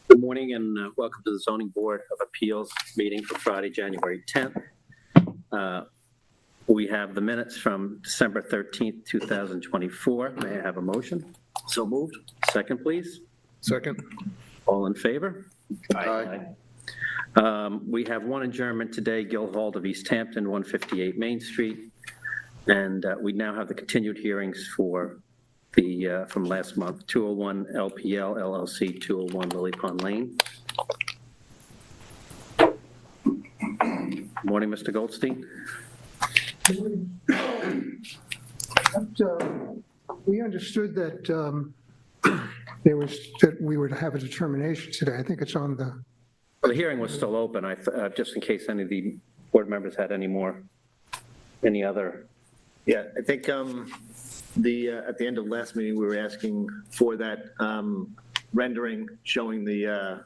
Good morning and welcome to the Zoning Board of Appeals meeting for Friday, January 10th. We have the minutes from December 13th, 2024. May I have a motion? So moved. Second, please. Second. All in favor? Aye. We have one adjournment today, Guildhall of East Hampton, 158 Main Street. And we now have the continued hearings for the, from last month, 201 LPL LLC, 201 Lily Pond Lane. Morning, Mr. Goldstein. We understood that that we would have a determination today. I think it's on the. Well, the hearing was still open. Just in case any of the board members had any other. Yeah, I think at the end of last meeting, we were asking for that rendering showing the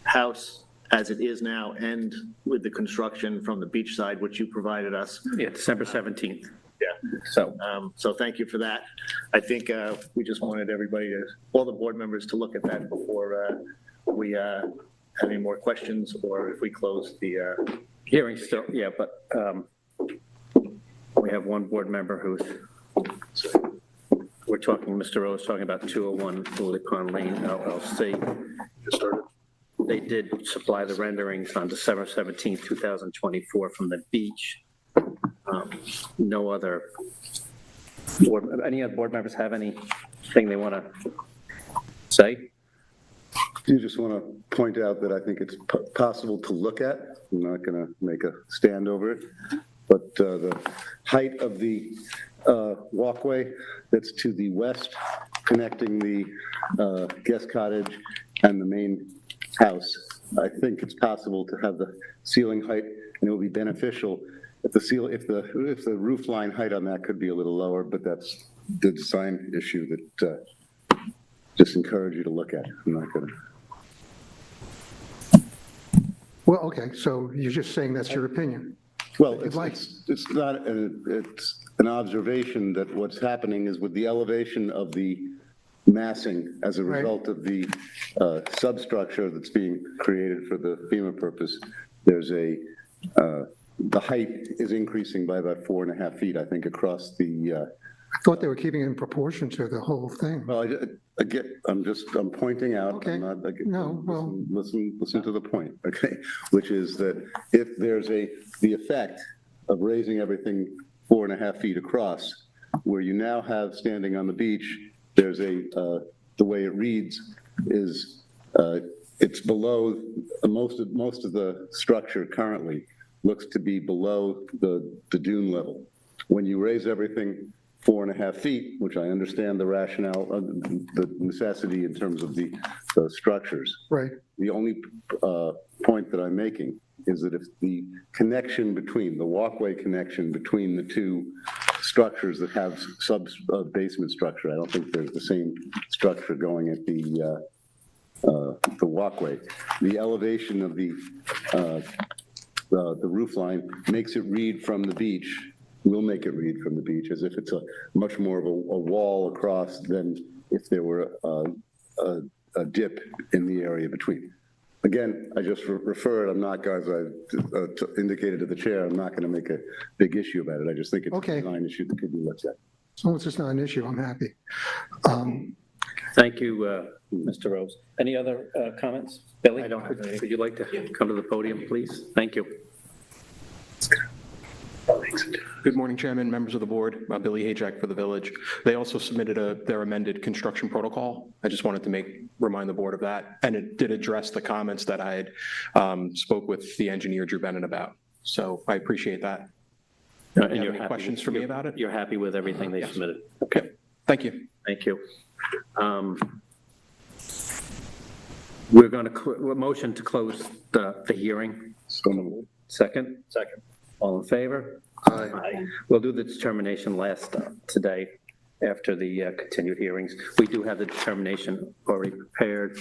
house as it is now and with the construction from the beach side, which you provided us. Yeah, December 17th. Yeah. So thank you for that. I think we just wanted everybody all the board members to look at that before we have any more questions or if we close the Hearing still, yeah, but we have one board member who's, we're talking, Mr. Rose talking about 201 Lily Pond Lane LLC. Just started. They did supply the renderings on December 17th, 2024 from the beach. No other, any other board members have anything they want to say? You just want to point out that I think it's possible to look at. I'm not going to make a stand over it, but the height of the walkway that's to the west, connecting the guest cottage and the main house, I think it's possible to have the ceiling height, and it will be beneficial if the roof line height on that could be a little lower, but that's the design issue that just encourage you to look at. I'm not going to. Well, okay, so you're just saying that's your opinion. Well, it's not, it's an observation that what's happening is with the elevation of the massing as a result of the substructure that's being created for the FEMA purpose, there's the height is increasing by about 4.5 feet, I think, across the. I thought they were keeping it in proportion to the whole thing. Well, I'm pointing out. Okay. I'm not, No, well. Listen to the point, okay? Which is that if there's the effect of raising everything 4.5 feet across, where you now have standing on the beach, there's the way it reads is it's below most of the structure currently looks to be below the dune level. When you raise everything 4.5 feet, which I understand the rationale, the necessity in terms of the structures. Right. The only point that I'm making is that if the connection between, the walkway connection between the two structures that have basement structure, I don't think there's the same structure going at the walkway. The elevation of the roof line makes it read from the beach, will make it read from the beach as if it's a much more of a wall across than if there were a dip in the area between. Again, I just refer it. I'm not, guys, I indicated to the chair, I'm not going to make a big issue about it. I just think it's a design issue that could be looked at. As long as it's not an issue, I'm happy. Thank you, Mr. Rose. Any other comments? Billy? I don't have any. Would you like to come to the podium, please? Thank you. Good morning, Chairman, members of the board. Billy Hajak for the Village. They also submitted their amended construction protocol. I just wanted to remind the board of that. And it did address the comments that I had spoke with the engineer, Drew Bennett, about. So I appreciate that. And you have any questions for me about it? You're happy with everything they submitted? Okay. Thank you. Thank you. We're going to motion to close the hearing. So moved. Second? Second. All in favor? Aye. We'll do the determination today after the continued hearings. We do have the determination already prepared.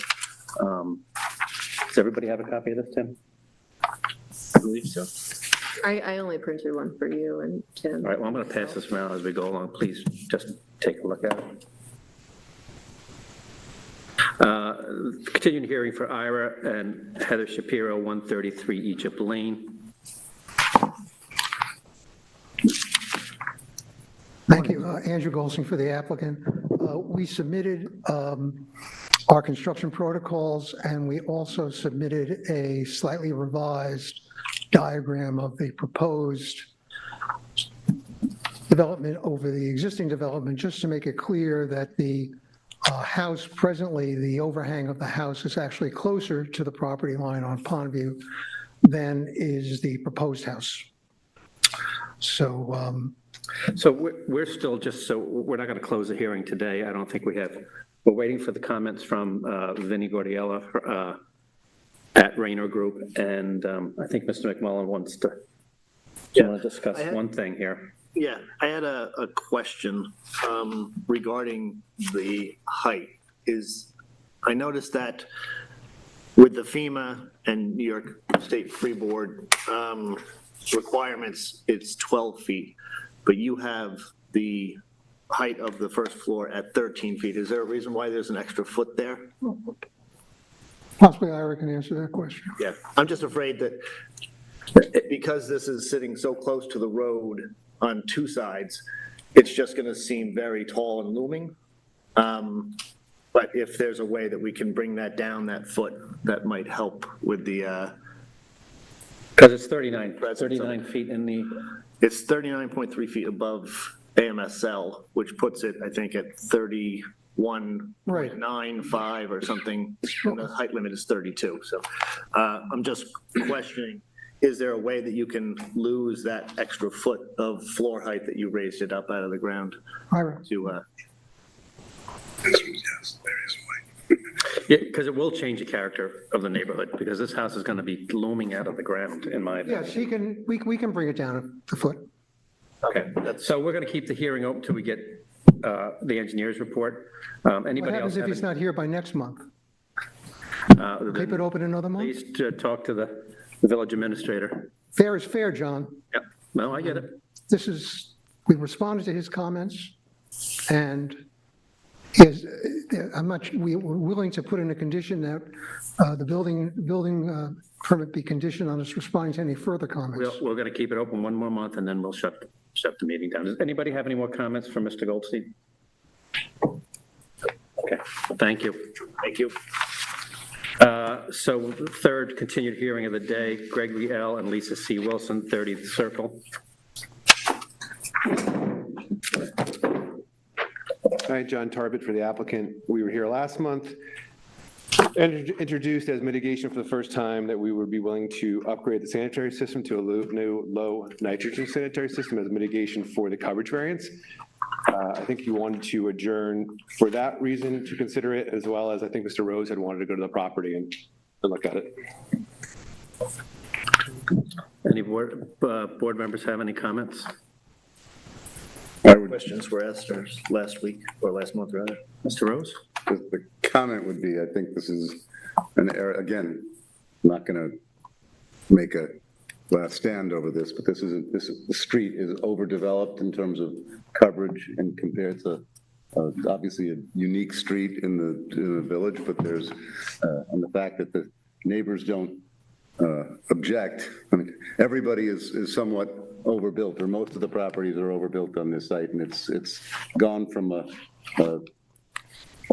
Does everybody have a copy of this, Tim? I believe so. I only printed one for you and Tim. All right, well, I'm going to pass this around as we go along. Please just take a look at it. Continuing hearing for Ira and Heather Shapiro, 133 Egypt Lane. Thank you. Andrew Golsing for the applicant. We submitted our construction protocols, and we also submitted a slightly revised diagram of the proposed development over the existing development, just to make it clear that the house presently, the overhang of the house is actually closer to the property line on Pondview than is the proposed house. So So we're still just, so we're not going to close the hearing today. I don't think we have, we're waiting for the comments from Vinnie Gordiella at Rayner Group. And I think Mr. McMullen wants to, discuss one thing here. Yeah, I had a question regarding the height. I noticed that with the FEMA and New York State Free Board requirements, it's 12 feet, but you have the height of the first floor at 13 feet. Is there a reason why there's an extra foot there? possibly Ira can answer that question. Yeah, I'm just afraid that because this is sitting so close to the road on two sides, it's just going to seem very tall and looming. But if there's a way that we can bring that down that foot, that might help with the, Because it's 39 feet in the, it's 39.3 feet above AMSL, which puts it, I think, at 31.95 or something. And the height limit is 32. So I'm just questioning, is there a way that you can lose that extra foot of floor height that you raised it up out of the ground Ira, to, Yes, there is a way. yeah, because it will change the character of the neighborhood, because this house is going to be looming out of the ground, in my opinion. yes, we can bring it down a foot. Okay, so we're going to keep the hearing open until we get the engineer's report. What Anybody else happens if have he's not here by next month? Keep it open another month? Please talk to the village administrator. Fair is fair, John. Yep, no, I get it. We responded to his comments, and we're willing to put in a condition that the building permit be conditioned on us responding to any further comments. We're going to keep it open one more month, and then we'll shut the meeting down. Does anybody have any more comments for Mr. Goldstein? Okay, thank you. thank you. So third continued hearing of the day, Gregory L. and Lisa C. Wilson, 30th Circle. Hi, John Tarbett for the applicant. We were here last month and introduced as mitigation for the first time that we would be willing to upgrade the sanitary system to a new low nitrogen sanitary system as mitigation for the coverage variance. I think you wanted to adjourn for that reason to consider it, as well as I think Mr. Rose had wanted to go to the property and look at it. Any board members have any comments? Questions were asked last week or last month, rather. Mr. Rose? The comment would be, I think this is an error, again, I'm not going to make a last stand over this, but the street is overdeveloped in terms of coverage and compared to obviously a unique street in the village, but there's, and the fact that the neighbors don't object. I mean, everybody is somewhat overbuilt, or most of the properties are overbuilt on this site, and it's gone from a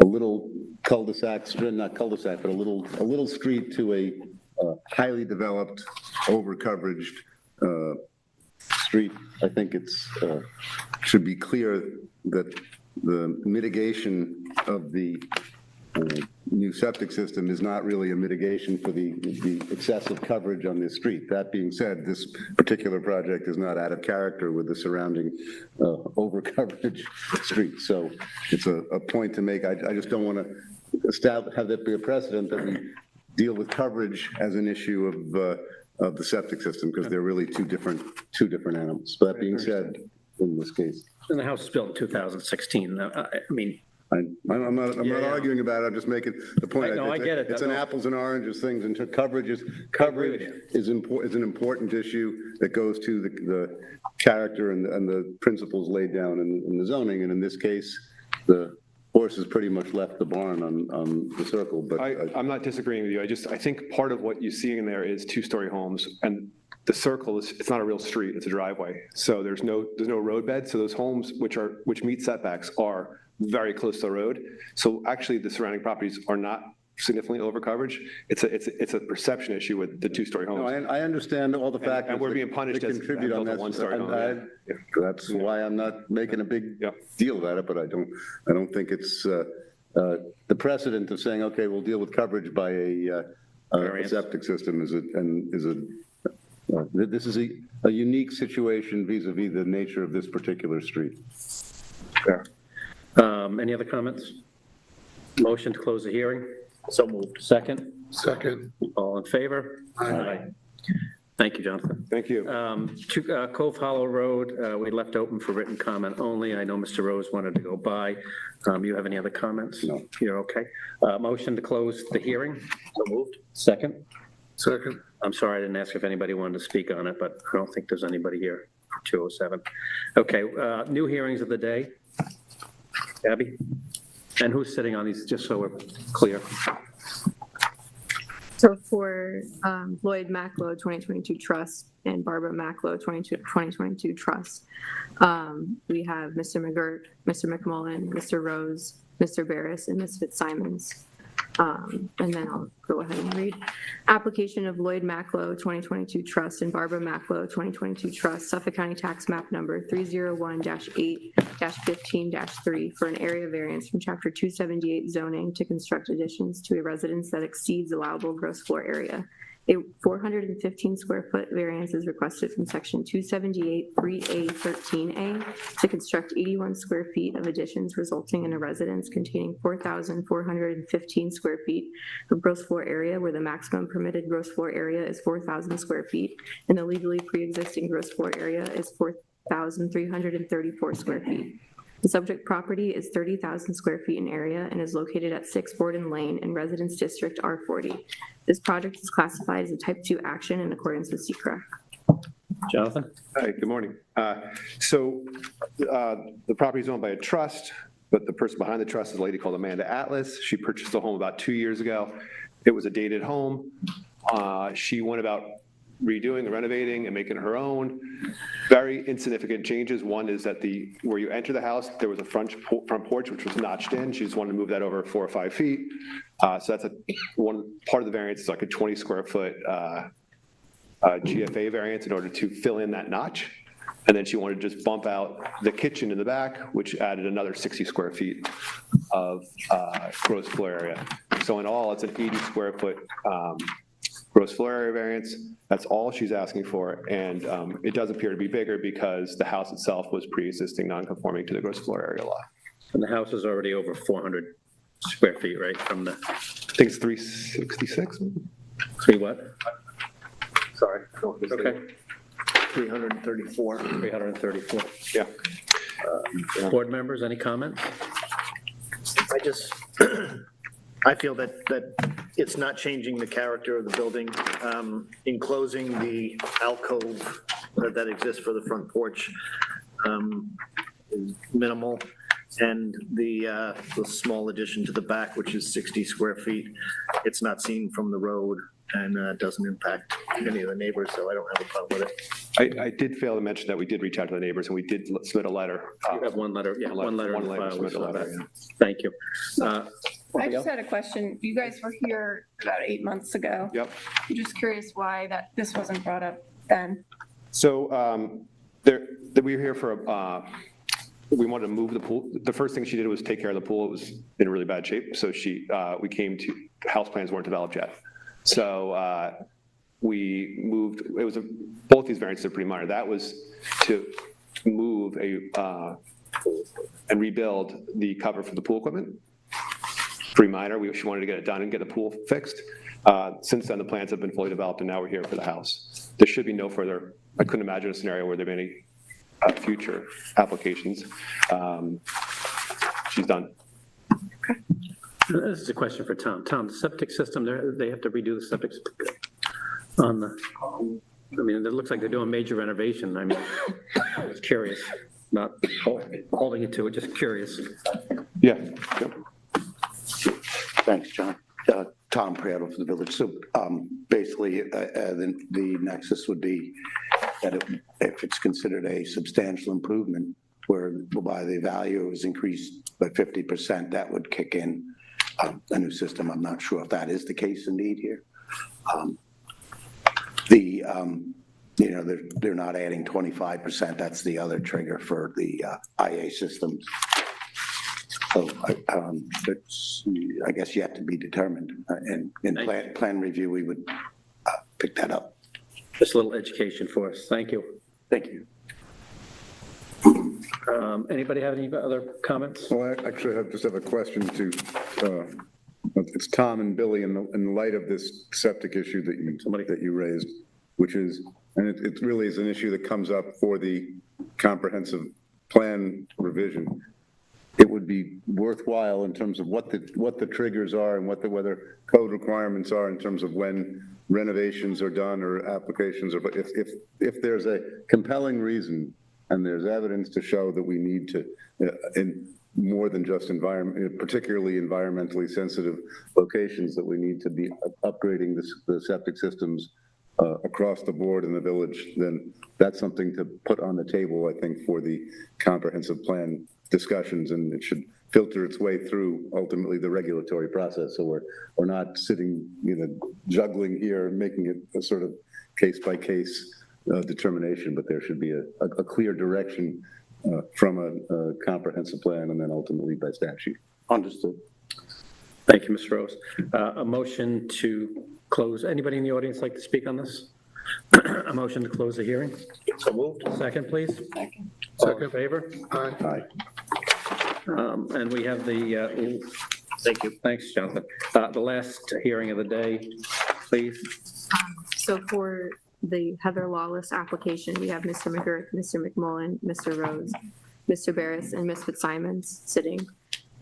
little cul-de-sac, not cul-de-sac, but a little street to a highly developed, over-coveraged street. I think it's should be clear that the mitigation of the new septic system is not really a mitigation for the excessive coverage on this street. That being said, this particular project is not out of character with the surrounding over-coverage street. So it's a point to make. I just don't want to have that be a precedent that we deal with coverage as an issue of the septic system, because they're really two different animals. But that being said, in this case. And the house was built in 2016. I mean, I'm not arguing about it. I'm just making the point. No, I get it. It's an apples and oranges things, and coverage is an important issue that goes to the character and the principles laid down in the zoning. And in this case, the horse has pretty much left the barn on the circle, but. I'm not disagreeing with you. I think part of what you see in there is two-story homes, and the circle it's not a real street, it's a driveway. So there's no roadbed, so those homes which meet setbacks are very close to the road. So actually, the surrounding properties are not significantly over coverage. It's a perception issue with the two-story homes. No, I understand all the factors. And we're being punished that as contribute on built a that. one-story home, yeah. That's why I'm not making a big Yeah. deal about it, but I don't think it's the precedent of saying, okay, we'll deal with coverage by a septic system this is a unique situation vis-a-vis the nature of this particular street. Fair. Any other comments? Motion to close the hearing? So moved. Second? Second. All in favor? Aye. Thank you, Jonathan. Thank you. Cove Hollow Road, we left open for written comment only. I know Mr. Rose wanted to go by. You have any other comments? No. You're okay. Motion to close the hearing? So moved. Second? Second. I'm sorry, I didn't ask if anybody wanted to speak on it, but I don't think there's anybody here for 207. Okay, new hearings of the day. Abby? And who's sitting on these, just so we're clear? So for Lloyd Macklow 2022 Trust and Barbara Macklow 2022 Trust, we have Mr. McGirt, Mr. McMullen, Mr. Rose, Mr. Barris, and Ms. Fitzsimons. And then I'll go ahead and read. Application of Lloyd Macklow 2022 Trust and Barbara Macklow 2022 Trust, Suffolk County Tax Map Number 301-8-15-3 for an area variance from Chapter 278 zoning to construct additions to a residence that exceeds allowable gross floor area. A 415 square foot variance is requested from Section 278 3A 13A to construct 81 square feet of additions resulting in a residence containing 4,415 square feet of gross floor area where the maximum permitted gross floor area is 4,000 square feet and the legally pre-existing gross floor area is 4,334 square feet. The subject property is 30,000 square feet in area and is located at 6 Borden Lane in Residence District R40. This project is classified as a Type 2 action in accordance with SECRA. Jonathan? Hi, good morning. So the property is owned by a trust, but the person behind the trust is a lady called Amanda Atlas. She purchased the home about 2 years ago. It was a dated home. She went about redoing and renovating and making her own. Very insignificant changes. One is that where you enter the house, there was a front porch which was notched in. She just wanted to move that over 4 or 5 feet. So that's one part of the variance is like a 20 square foot GFA variance in order to fill in that notch. And then she wanted to just bump out the kitchen in the back, which added another 60 square feet of gross floor area. So in all, it's an 80 square foot gross floor area variance. That's all she's asking for. And it does appear to be bigger because the house itself was pre-existing non-conforming to the gross floor area law. And the house is already over 400 square feet, right, from the, I think it's 366. three what? Sorry. Okay, 334. 334. Yeah. Board members, any comments? I feel that it's not changing the character of the building. Enclosing the alcove that exists for the front porch is minimal. And the small addition to the back, which is 60 square feet, it's not seen from the road and doesn't impact any of the neighbors, so I don't have a problem with it. I did fail to mention that we did reach out to the neighbors and we did submit a letter. You have one letter, yeah, one letter in the file. We submitted a saw letter, that. yeah. Thank you. I just had a question. You guys were here about 8 months ago. Yep. I'm just curious why this wasn't brought up then. So we were here for we wanted to move the pool. The first thing she did was take care of the pool. It was in really bad shape. So we came to, house plans weren't developed yet. So we moved, both these variances are pretty minor. That was to move and rebuild the cover for the pool equipment. Pretty minor. She wanted to get it done and get the pool fixed. Since then, the plans have been fully developed and now we're here for the house. There should be no further, I couldn't imagine a scenario where there'd be any future applications. She's done. This is a question for Tom. Tom, the septic system, they have to redo the septic on the, I mean, it looks like they're doing major renovation. I mean, I was curious, not holding you to it, just curious. Yeah. Yep. Thanks, John. Tom Prado for the village. So basically, the nexus would be that if it's considered a substantial improvement, whereby the value is increased by 50%, that would kick in a new system. I'm not sure if that is the case indeed here. They're not adding 25%. That's the other trigger for the IA systems. So it's, I guess, yet to be determined. And in plan review, we would pick that up. Just a little education for us. Thank you. Thank you. Anybody have any other comments? Well, I actually just have a question to, it's Tom and Billy in light of this septic issue that you raised, which is, and it really is an issue that comes up for the comprehensive plan revision. It would be worthwhile in terms of what the triggers are and whether code requirements are in terms of when renovations are done or applications, or if there's a compelling reason and there's evidence to show that we need to, in more than just particularly environmentally sensitive locations, that we need to be upgrading the septic systems across the board in the village, then that's something to put on the table, I think, for the comprehensive plan discussions, and it should filter its way through ultimately the regulatory process. So we're not sitting, juggling here and making it a sort of case by case determination, but there should be a clear direction from a comprehensive plan and then ultimately by statute. Understood. Thank you, Mr. Rose. A motion to close. Anybody in the audience like to speak on this? A motion to close the hearing? So moved. Second, please. Second. All in favor? Aye. And we have the, thank you. Thanks, Jonathan. The last hearing of the day, please. So for the Heather Lawless application, we have Mr. McGurk, Mr. McMullen, Mr. Rose, Mr. Barris, and Ms. Fitzsimons sitting.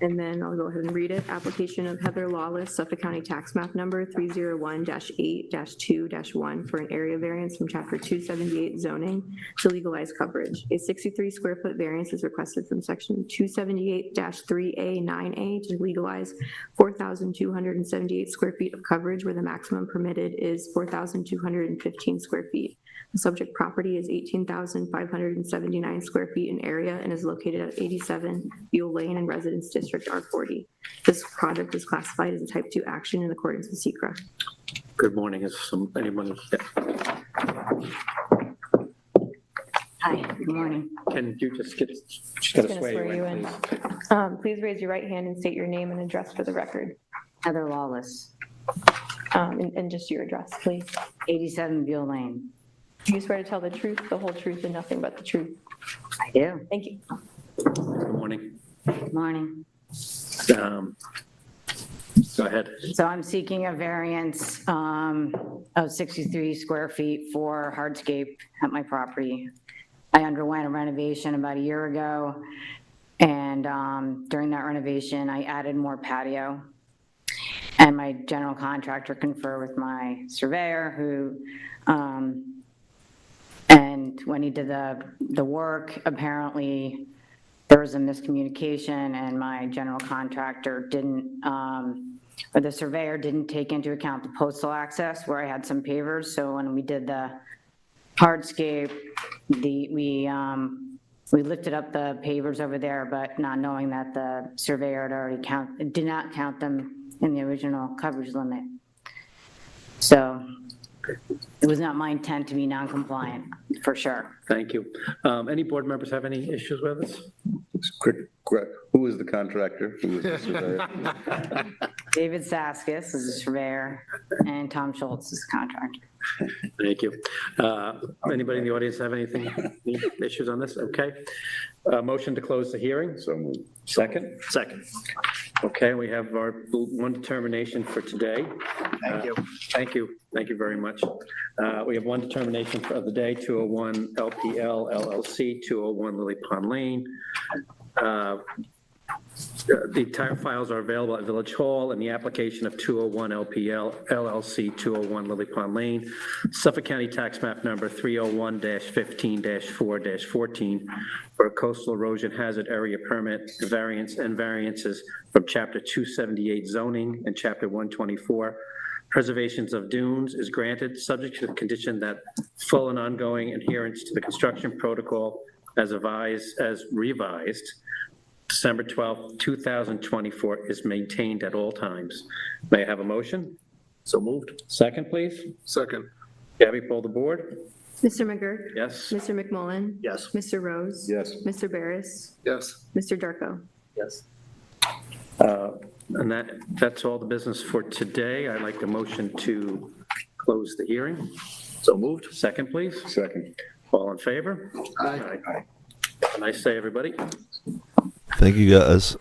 And then I'll go ahead and read it. Application of Heather Lawless, Suffolk County Tax Map Number 301-8-2-1 for an area variance from Chapter 278 zoning to legalize coverage. A 63 square foot variance is requested from Section 278-3A9A to legalize 4,278 square feet of coverage where the maximum permitted is 4,215 square feet. The subject property is 18,579 square feet in area and is located at 87 Buell Lane in Residence District R40. This project is classified as a type 2 action in accordance with SECRA. Good morning. Is anyone? Hi, good morning. Can you just get Gonna to swear you in, please? Please raise your right hand and state your name and address for the record. Heather Lawless, And just your address, please. 87 Buell Lane. Do you swear to tell the truth, the whole truth, and nothing but the truth? I do. Thank you. Good morning. Good morning. Go ahead. So I'm seeking a variance of 63 square feet for hardscape at my property. I underwent a renovation about a year ago, and during that renovation, I added more patio. And my general contractor conferred with my surveyor, who, and when he did the work, apparently there was a miscommunication, and my general contractor didn't, or the surveyor didn't take into account the postal access where I had some pavers. So when we did the hardscape, we lifted up the pavers over there, but not knowing that the surveyor had already did not count them in the original coverage limit. So it was not my intent to be non-compliant, for sure. Thank you. Any board members have any issues with this? Just quick, who is the contractor? Who is the surveyor? David Saskis is the surveyor, and Tom Schultz is the contractor. Thank you. Anybody in the audience have any issues on this? Okay. Motion to close the hearing. So moved. Second? Second. Okay, we have our one determination for today. Thank you. Thank you. Thank you very much. We have one determination for the day, 201 LPL LLC, 201 Lily Pond Lane. The entire files are available at Village Hall in the application of 201 LPL LLC 201 Lily Pond Lane, Suffolk County Tax Map Number 301-15-4-14 for a coastal erosion hazard area permit variance and variances from Chapter 278 zoning and Chapter 124 preservations of dunes is granted, subject to the condition that full and ongoing adherence to the construction protocol as revised December 12th, 2024 is maintained at all times. May I have a motion? So moved. Second, please. Second. Gabby, poll the board. Mr. McGurk? Yes. Mr. McMullen? Yes. Mr. Rose? Yes. Mr. Barris? Yes. Mr. Darko? Yes. And that's all the business for today. I'd like a motion to close the hearing. So moved. Second, please. Second. All in favor? Aye. Have a nice day, everybody. Thank you, guys.